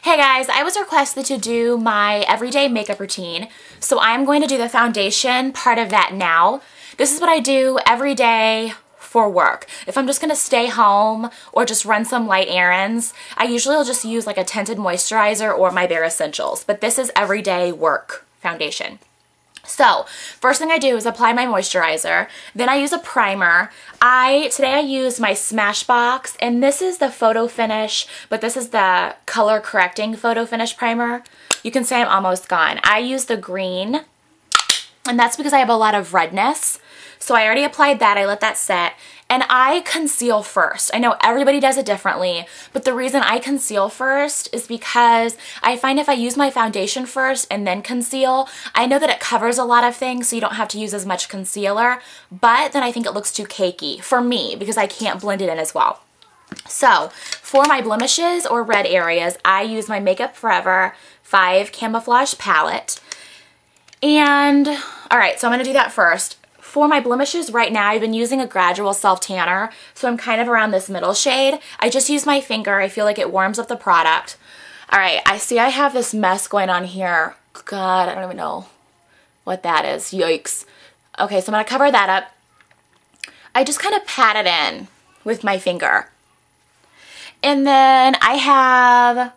Hey guys, I was requested to do my everyday makeup routine, so I'm going to do the foundation part of that now. This is what I do every day for work. If I'm just going to stay home or just run some light errands, I usually will just use like a tinted moisturizer or my Bare Essentials, but this is everyday work foundation. So, first thing I do is apply my moisturizer, then I use a primer. Today I use my Smashbox, and this is the Photo Finish, but this is the color correcting Photo Finish primer. You can say I'm almost gone. I use the green, and that's because I have a lot of redness. So I already applied that, I let that set, and I conceal first. I know everybody does it differently, but the reason I conceal first is because I find if I use my foundation first and then conceal, I know that it covers a lot of things so you don't have to use as much concealer, but then I think it looks too cakey for me because I can't blend it in as well. So for my blemishes or red areas, I use my Makeup Forever 5 Camouflage Palette. And alright, so I'm going to do that first. For my blemishes right now, I've been using a Gradual Self Tanner, so I'm kind of around this middle shade. I just use my finger. I feel like it warms up the product. Alright, I see I have this mess going on here. God, I don't even know what that is. Yikes. Okay, so I'm going to cover that up. I just kind of pat it in with my finger. And then I have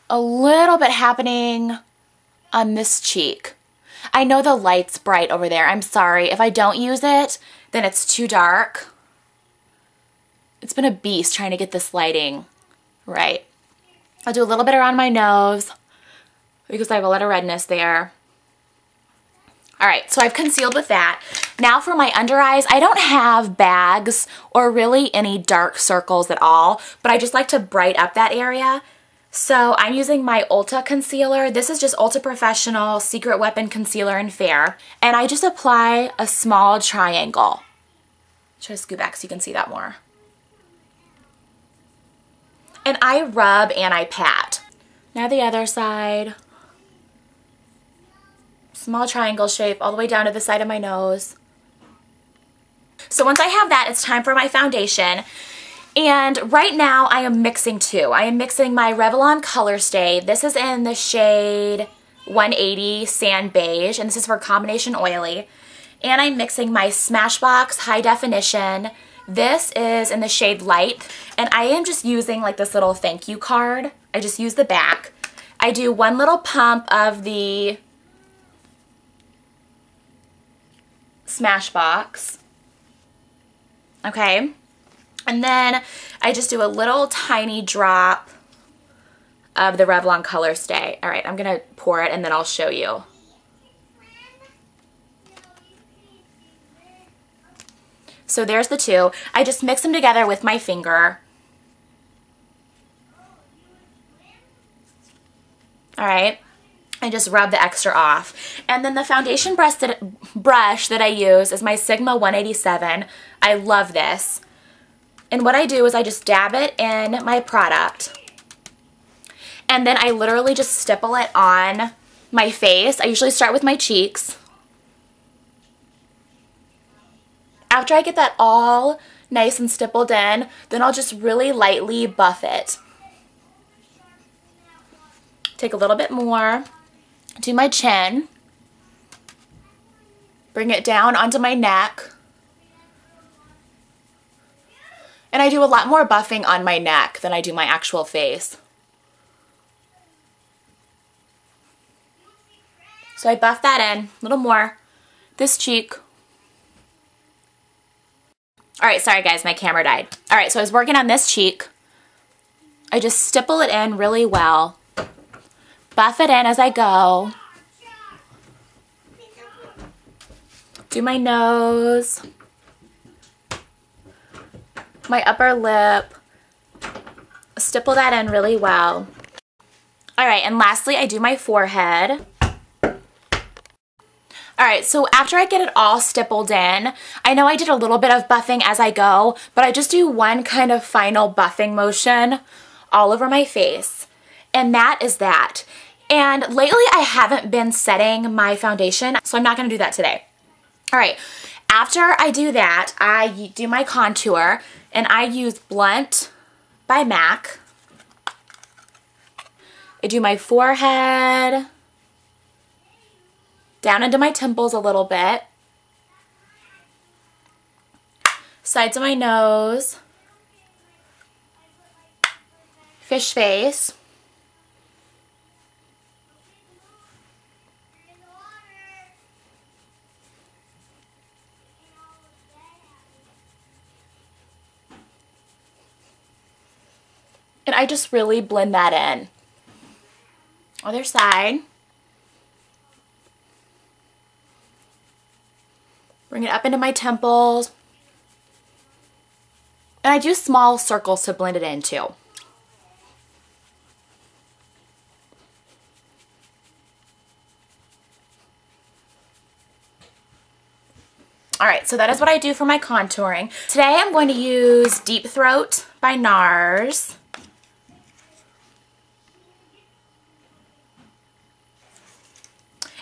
a little bit happening on this cheek. I know the light's bright over there. I'm sorry. If I don't use it, then it's too dark. It's been a beast trying to get this lighting right. I'll do a little bit around my nose because I have a lot of redness there. Alright, so I've concealed with that. Now for my under eyes, I don't have bags or really any dark circles at all, but I just like to bright up that area. So I'm using my Ulta concealer. This is just Ulta Professional Secret Weapon Concealer in Fair. And I just apply a small triangle. Try to scoot back so you can see that more. And I rub and I pat. Now the other side. Small triangle shape all the way down to the side of my nose. So once I have that, it's time for my foundation. And right now I am mixing two. I am mixing my Revlon Color Stay. This is in the shade 180 Sand Beige, and this is for combination oily. And I'm mixing my Smashbox High Definition. This is in the shade Light, and I am just using like this little thank you card. I just use the back. I do one little pump of the Smashbox. Okay. And then I just do a little tiny drop of the Revlon Color Stay. All right, I'm going to pour it and then I'll show you. So there's the two. I just mix them together with my finger. All right. I just rub the extra off. And then the foundation brush that I use is my Sigma 187. I love this. And what I do is I just dab it in my product. And then I literally just stipple it on my face. I usually start with my cheeks. After I get that all nice and stippled in, then I'll just really lightly buff it. Take a little bit more. Do my chin. Bring it down onto my neck. And I do a lot more buffing on my neck than I do my actual face. So I buff that in, a little more. This cheek. Alright, sorry guys, my camera died. Alright, so I was working on this cheek. I just stipple it in really well. Buff it in as I go. Do my nose. My upper lip, stipple that in really well. Alright, and lastly I do my forehead. Alright, so after I get it all stippled in, I know I did a little bit of buffing as I go, but I just do one kind of final buffing motion all over my face. And that is that. And lately I haven't been setting my foundation, so I'm not going to do that today. Alright, after I do that, I do my contour, and I use Blunt by MAC. I do my forehead, down into my temples a little bit, sides of my nose, fish face, and I just really blend that in. Other side. Bring it up into my temples. And I do small circles to blend it in too. Alright, so that is what I do for my contouring. Today I'm going to use Deep Throat by Nars.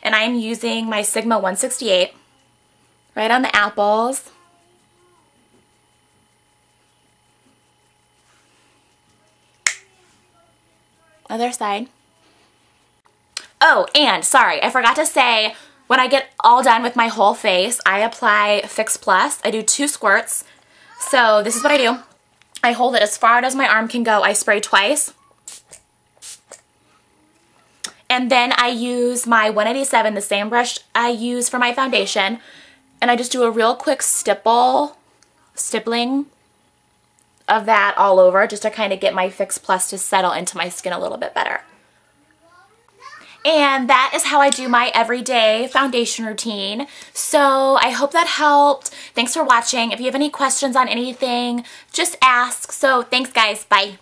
And I'm using my Sigma 168 right on the apples. Other side. Oh, and sorry, I forgot to say, when I get all done with my whole face, I apply Fix Plus. I do 2 squirts. So this is what I do. I hold it as far as my arm can go. I spray twice. And then I use my 187, the same brush I use for my foundation, and I just do a real quick stippling of that all over just to kind of get my Fix Plus to settle into my skin a little bit better. And that is how I do my everyday foundation routine. So I hope that helped. Thanks for watching. If you have any questions on anything, just ask. So thanks guys. Bye.